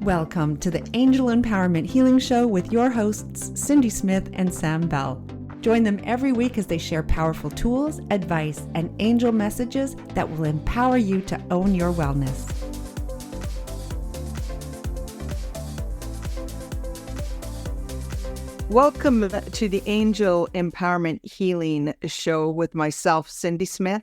Welcome to the Angel Empowerment Healing Show with your hosts, Cindy Smith and Sam Bell. Join them every week as they share powerful tools, advice, and angel messages that will empower you to own your wellness. Welcome to the Angel Empowerment Healing Show with myself, Cindy Smith.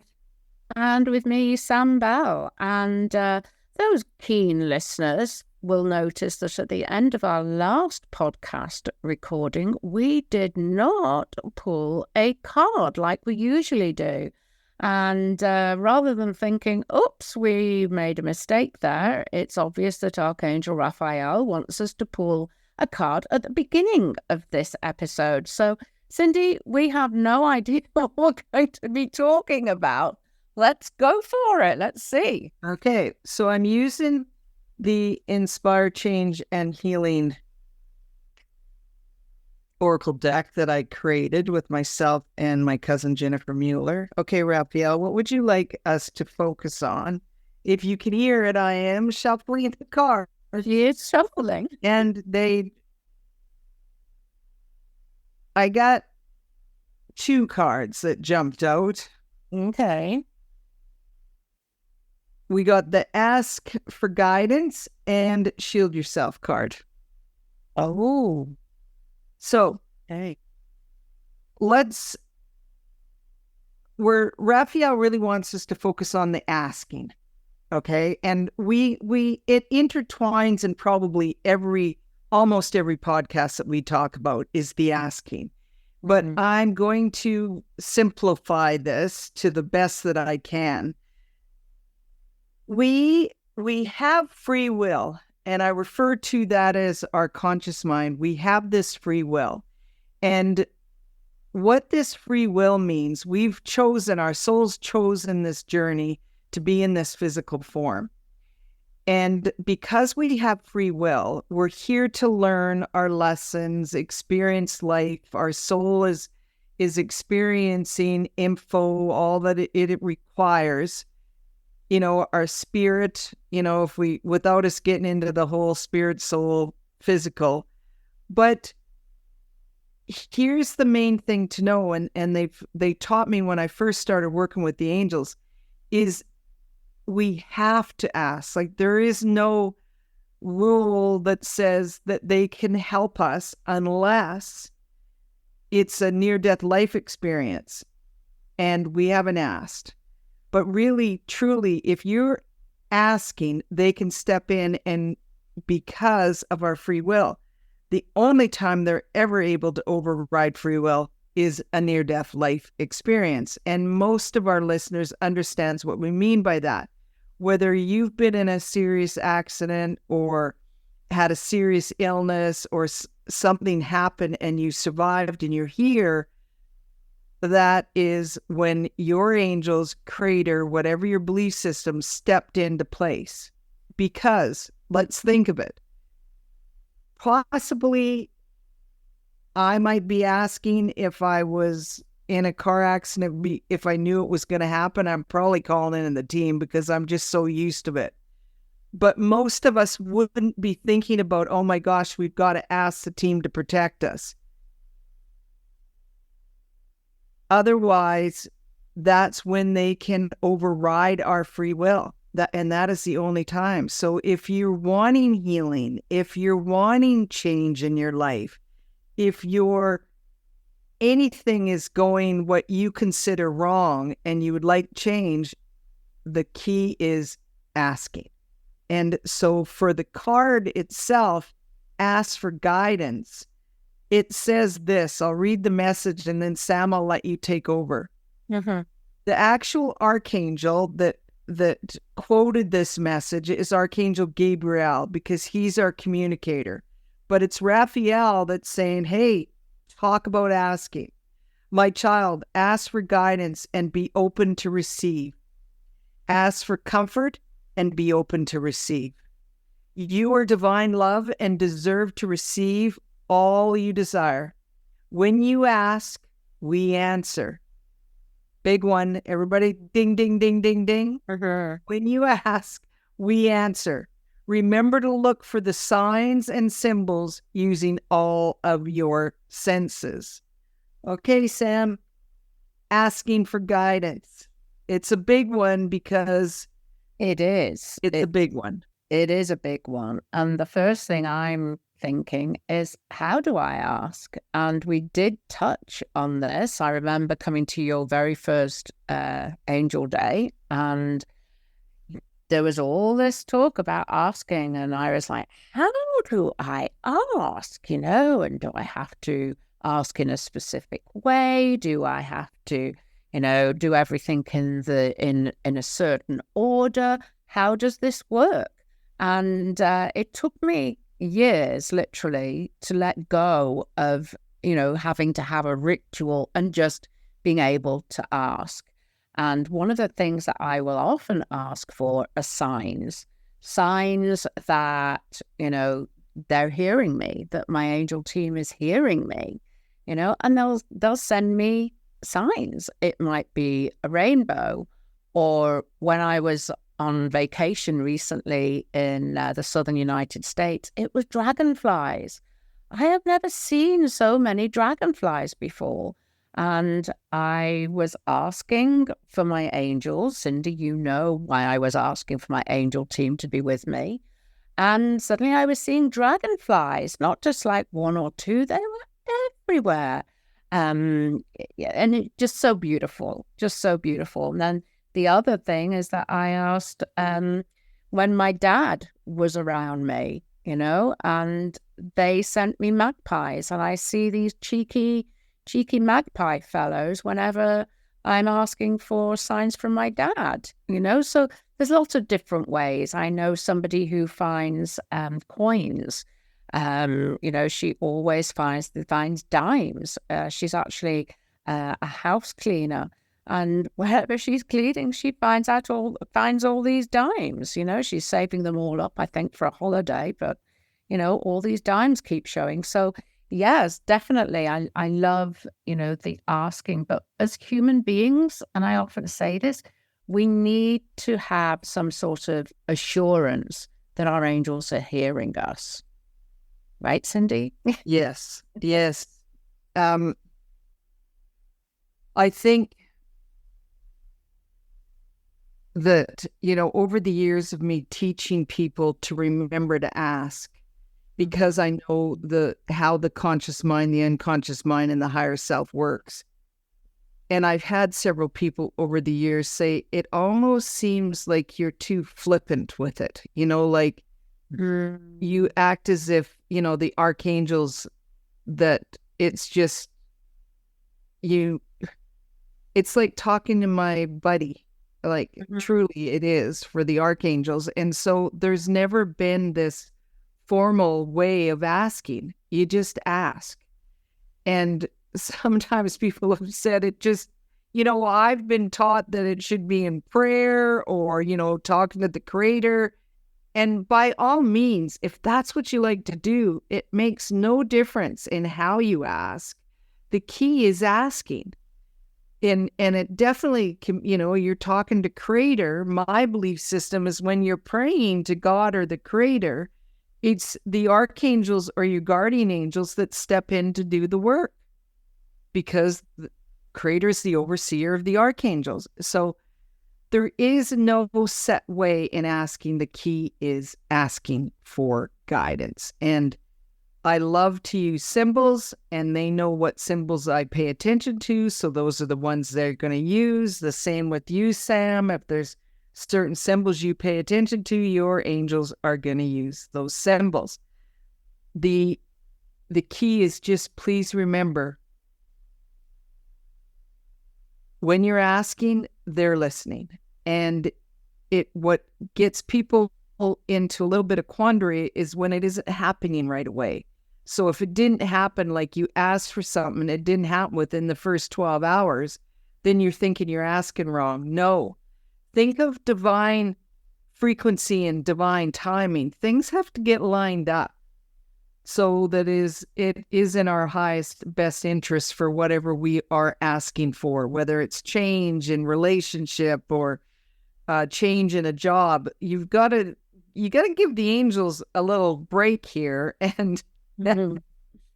And with me, Sam Bell. And those keen listeners will notice that at the end of our last podcast recording, we did not pull a card like we usually do. And rather than thinking, oops, we made a mistake there, it's obvious that Archangel Raphael wants us to pull a card at the beginning of this episode. So, Cindy, we have no idea what we're going to be talking about. Let's go for it. Let's see. Okay, so I'm using the Inspire, Change, and Healing Oracle deck that I created with myself and my cousin Jennifer Mueller. Okay, Raphael, what would you like us to focus on? If you can hear it, I am shuffling the cards. It's shuffling. And I got two cards that jumped out. Okay. We got the Ask for Guidance and Shield Yourself card. Oh. So, hey. Raphael really wants us to focus on the asking. Okay. And it intertwines in probably almost every podcast that we talk about is the asking. But I'm going to simplify this to the best that I can. We have free will, and I refer to that as our conscious mind. We have this free will. And what this free will means, our soul's chosen this journey to be in this physical form. And because we have free will, we're here to learn our lessons, experience life. Our soul is experiencing info, all that it requires. You know, our spirit, without us getting into the whole spirit, soul, physical. But here's the main thing to know, and they taught me when I first started working with the angels, is we have to ask. Like, there is no rule that says that they can help us unless it's a near-death life experience and we haven't asked. But really, truly, if you're asking, they can step in, and because of our free will, the only time they're ever able to override free will is a near-death life experience. And most of our listeners understands what we mean by that. Whether you've been in a serious accident or had a serious illness or something happened and you survived and you're here, that is when your angels, creator, whatever your belief system, stepped into place. Because, let's think of it, possibly I might be asking if I was in a car accident, if I knew it was going to happen, I'm probably calling in the team because I'm just so used to it. But most of us wouldn't be thinking about, oh my gosh, we've got to ask the team to protect us. Otherwise, that's when they can override our free will. And that is the only time. So if you're wanting healing, if you're wanting change in your life, if anything is going what you consider wrong and you would like change, the key is asking. And so for the card itself, ask for guidance. It says this, I'll read the message and then Sam, I'll let you take over. Mm-hmm. The actual archangel that quoted this message is Archangel Gabriel, because he's our communicator. But it's Raphael that's saying, hey, talk about asking. My child, ask for guidance and be open to receive. Ask for comfort and be open to receive. You are divine love and deserve to receive all you desire. When you ask, we answer. Big one. Everybody, ding, ding, ding, ding, ding. Mm-hmm. When you ask, we answer. Remember to look for the signs and symbols using all of your senses. Okay, Sam, asking for guidance. It's a big one because it is. It's a big one. It is a big one. And the first thing I'm thinking is, how do I ask? And we did touch on this. I remember coming to your very first Angel Day, and there was all this talk about asking, and I was like, how do I ask? And do I have to ask in a specific way? Do I have to, do everything in a certain order? How does this work? And it took me years, literally, to let go of, having to have a ritual and just being able to ask. And one of the things that I will often ask for are signs that, they're hearing me, that my angel team is hearing me, and they'll send me signs. It might be a rainbow, or when I was on vacation recently in the southern United States, it was dragonflies. I have never seen so many dragonflies before. And I was asking for my angels. Cindy, you know why I was asking for my angel team to be with me. And suddenly I was seeing dragonflies, not just like one or two, they were everywhere. And it just so beautiful, And then the other thing is that I asked when my dad was around me, and they sent me magpies, and I see these cheeky magpie fellows whenever I'm asking for signs from my dad, so there's lots of different ways. I know somebody who finds coins. She always finds dimes. She's actually a house cleaner. And wherever she's cleaning, she finds all these dimes. She's saving them all up, I think, for a holiday. But, all these dimes keep showing. So, yes, definitely. I love, the asking. But as human beings, and I often say this, we need to have some sort of assurance that our angels are hearing us. Right, Cindy? Yes. I think that, over the years of me teaching people to remember to ask, because I know how the conscious mind, the unconscious mind, and the higher self works. And I've had several people over the years say, it almost seems like you're too flippant with it. Like you act as if, the archangels, that it's just it's like talking to my buddy. Like, truly it is for the archangels. And so there's never been this formal way of asking. You just ask. And sometimes people have said it just, I've been taught that it should be in prayer or, talking to the Creator. And by all means, if that's what you like to do, it makes no difference in how you ask. The key is asking. And it definitely can, you're talking to Creator. My belief system is when you're praying to God or the Creator, it's the archangels or your guardian angels that step in to do the work, because the Creator is the overseer of the archangels. So there is no set way in asking. The key is asking for guidance. And I love to use symbols, and they know what symbols I pay attention to. So those are the ones they're going to use. The same with you, Sam. If there's certain symbols you pay attention to, your angels are going to use those symbols. The key is just please remember, when you're asking, they're listening. And what gets people into a little bit of quandary is when it isn't happening right away. So if it didn't happen, like you asked for something and it didn't happen within the first 12 hours, then you're thinking you're asking wrong. No. Think of divine frequency and divine timing. Things have to get lined up so that it is in our highest, best interest for whatever we are asking for, whether it's change in relationship or change in a job. You've got to you got to give the angels a little break here and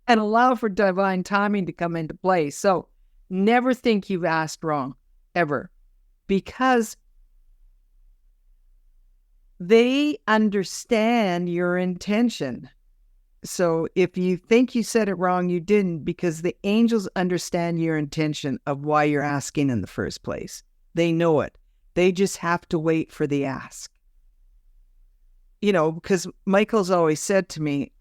allow for divine timing to come into play. So never think you've asked wrong, ever, because they understand your intention. So if you think you said it wrong, you didn't, because the angels understand your intention of why you're asking in the first place. They know it. They just have to wait for the ask. Because Michael's always said to me,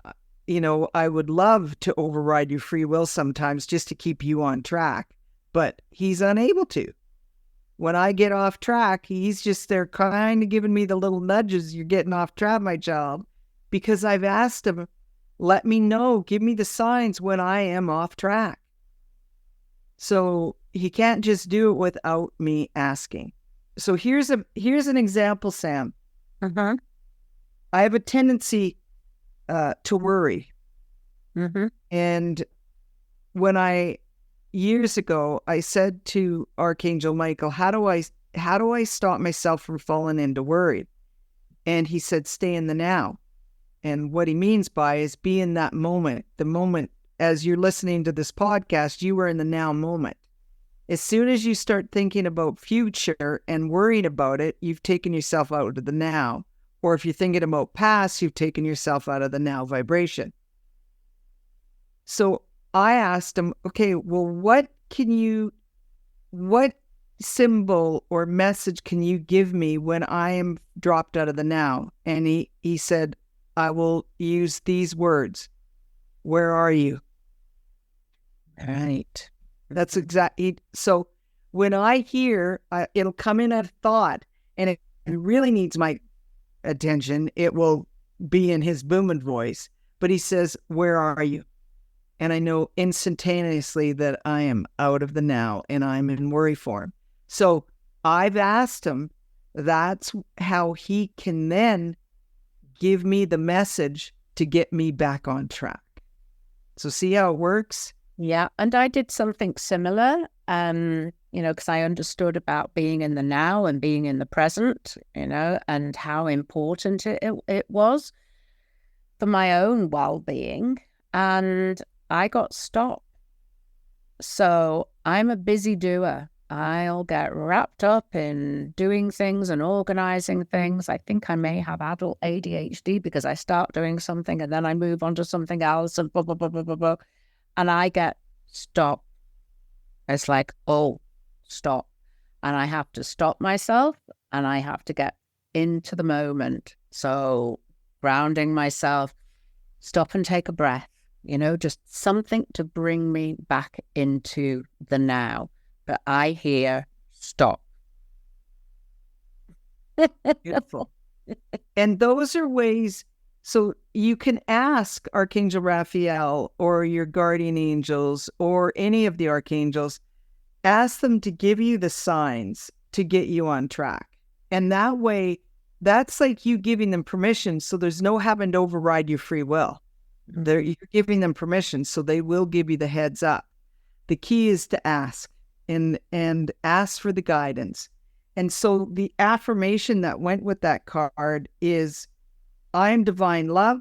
I would love to override your free will sometimes just to keep you on track, but he's unable to. When I get off track, he's just there kind of giving me the little nudges. You're getting off track, my child, because I've asked him, let me know, give me the signs when I am off track. So he can't just do it without me asking. So here's an example, Sam. Uh-huh. I have a tendency to worry. Mm-hmm. And years ago, I said to Archangel Michael, how do I stop myself from falling into worry? And he said, stay in the now. And what he means by is be in that moment. The moment, as you're listening to this podcast, you are in the now moment. As soon as you start thinking about future and worrying about it, you've taken yourself out of the now. Or if you're thinking about past, you've taken yourself out of the now vibration. So I asked him, okay, well, what symbol or message can you give me when I am dropped out of the now? And he said, I will use these words. Where are you? Right. That's exactly. So when I hear, it'll come in a thought, and it really needs my attention. It will be in his booming voice, but he says, where are you? And I know instantaneously that I am out of the now and I'm in worry form. So I've asked him, that's how he can then give me the message to get me back on track. So see how it works? Yeah. And I did something similar, because I understood about being in the now and being in the present, and how important it was for my own well-being. And I got stopped. So I'm a busy doer. I'll get wrapped up in doing things and organizing things. I think I may have adult ADHD because I start doing something and then I move on to something else and blah, blah, blah, blah, blah, blah. And I get stopped. It's like, oh, stop. And I have to stop myself and I have to get into the moment. So grounding myself, stop and take a breath, just something to bring me back into the now. But I hear stop. Beautiful. And those are ways, so you can ask Archangel Raphael or your guardian angels or any of the archangels, ask them to give you the signs to get you on track. And that way, that's like you giving them permission. So there's no having to override your free will. You're giving them permission, so they will give you the heads up. The key is to ask and ask for the guidance. And so the affirmation that went with that card is, I am divine love.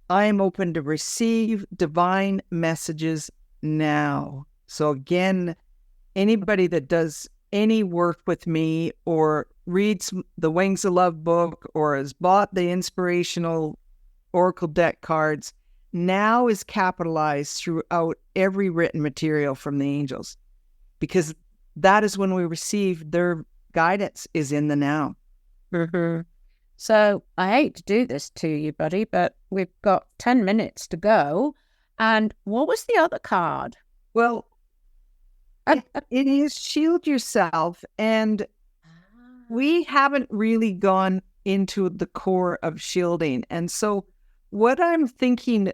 I am open to receive divine messages now. So again, anybody that does any work with me or reads the Wings of Love book or has bought the inspirational Oracle deck cards, now is capitalized throughout every written material from the angels, because that is when we receive their guidance is in the now. Mm-hmm. So I hate to do this to you, buddy, but we've got 10 minutes to go. And what was the other card? Well, it is shield yourself. And we haven't really gone into the core of shielding. And so what I'm thinking,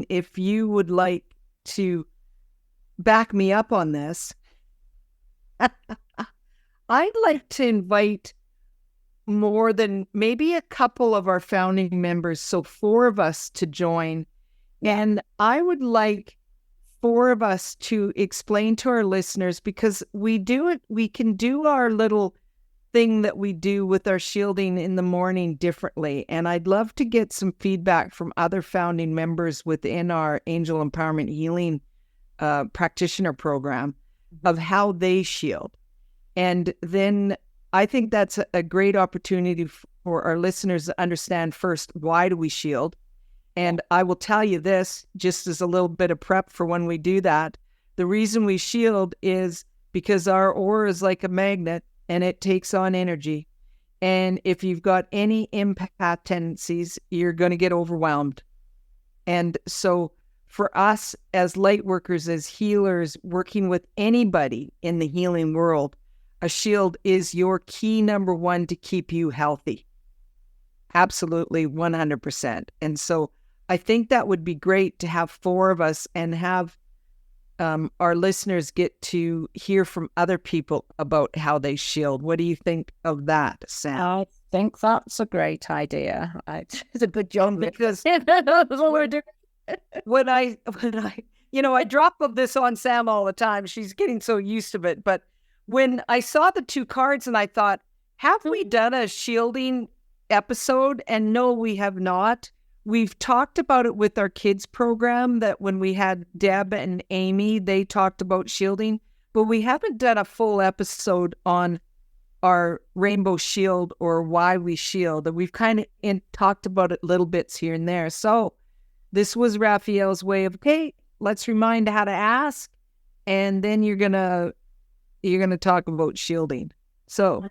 if you would like to back me up on this, I'd like to invite more than maybe a couple of our founding members, so 4 of us to join. And I would like 4 of us to explain to our listeners, because we can do our little thing that we do with our shielding in the morning differently. And I'd love to get some feedback from other founding members within our Angel Empowerment Healing practitioner program of how they shield. And then I think that's a great opportunity for our listeners to understand first, why do we shield? And I will tell you this, just as a little bit of prep for when we do that. The reason we shield is because our aura is like a magnet and it takes on energy. And if you've got any empath tendencies, you're going to get overwhelmed. And so for us as light workers, as healers, working with anybody in the healing world, a shield is your key number one to keep you healthy. Absolutely, 100%. And so I think that would be great to have four of us and have our listeners get to hear from other people about how they shield. What do you think of that, Sam? I think that's a great idea. It's a good job Because that's what we're doing. when I I drop of this on Sam all the time. She's getting so used to it. But when I saw the two cards and I thought, have we done a shielding episode? And no, we have not. We've talked about it with our kids program, that when we had Deb and Amy, they talked about shielding, but we haven't done a full episode on our rainbow shield or why we shield. And we've kind of talked about it little bits here and there. So this was Raphael's way of, okay, let's remind how to ask. And then you're gonna talk about shielding. So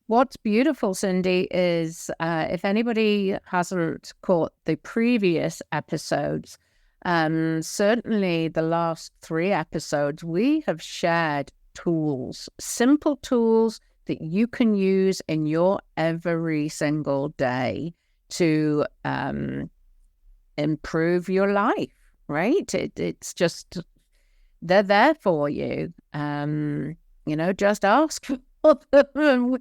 what's beautiful, Cindy, is if anybody hasn't caught the previous episodes, certainly the last 3 episodes, we have shared tools, simple tools that you can use in your every single day to improve your life, right? It's just, they're there for you. Just ask for them and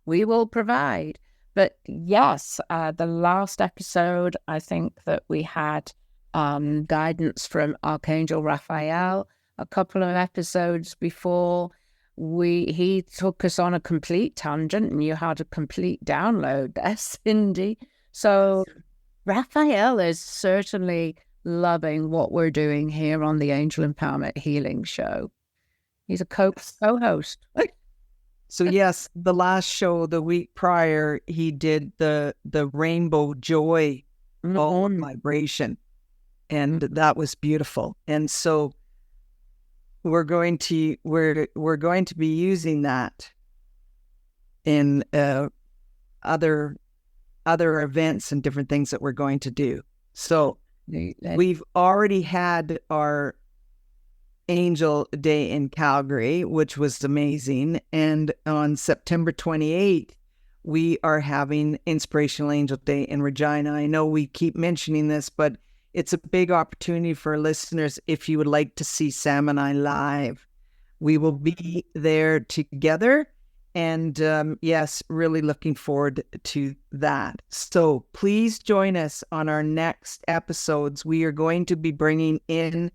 we will provide. But yes, the last episode, I think that we had guidance from Archangel Raphael. A couple of episodes before, he took us on a complete tangent, and you had a complete download there, Cindy. So Raphael is certainly loving what we're doing here on the Angel Empowerment Healing Show. He's a co-host. So yes, the last show the week prior, he did the rainbow joy ball vibration, and that was beautiful. And so we're going to be using that in other events and different things that we're going to do. So we've already had our Angel Day in Calgary, which was amazing. And on September 28th, we are having Inspirational Angel Day in Regina. I know we keep mentioning this, but it's a big opportunity for listeners. If you would like to see Sam and I live, we will be there together. And yes, really looking forward to that. So please join us on our next episodes. We are going to be bringing in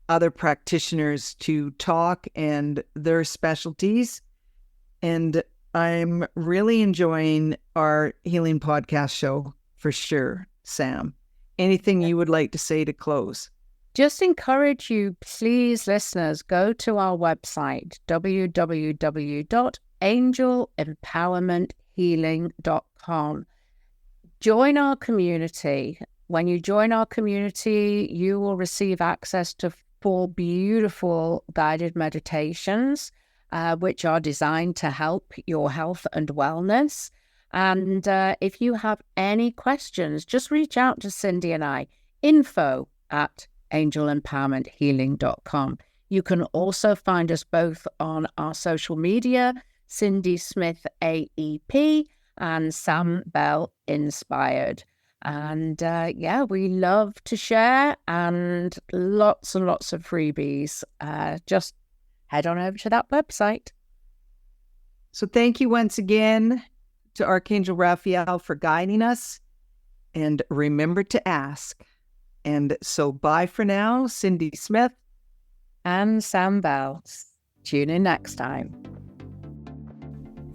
other practitioners to talk and their specialties. And I'm really enjoying our healing podcast show for sure. Sam, anything you would like to say to close? Just encourage you, please, listeners, go to our website, www.angelempowermenthealing.com. Join our community. When you join our community, you will receive access to 4 beautiful guided meditations, which are designed to help your health and wellness. And if you have any questions, just reach out to Cindy and I, info@angelempowermenthealing.com. You can also find us both on our social media, Cindy Smith AEP and Sam Bell Inspired. And we love to share, and lots and lots of freebies. Just head on over to that website. So thank you once again to Archangel Raphael for guiding us, and remember to ask. And so bye for now, Cindy Smith and Sam Bell. Tune in next time.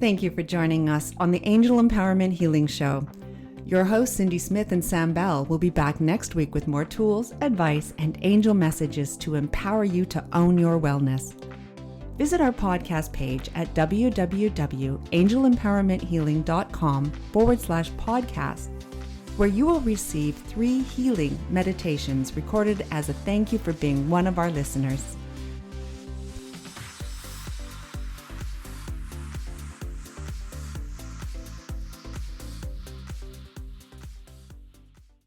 Thank you for joining us on the Angel Empowerment Healing Show. Your hosts, Cindy Smith and Sam Bell, will be back next week with more tools, advice, and angel messages to empower you to own your wellness. Visit our podcast page at www.angelempowermenthealing.com/podcast, where you will receive 3 healing meditations recorded as a thank you for being one of our listeners.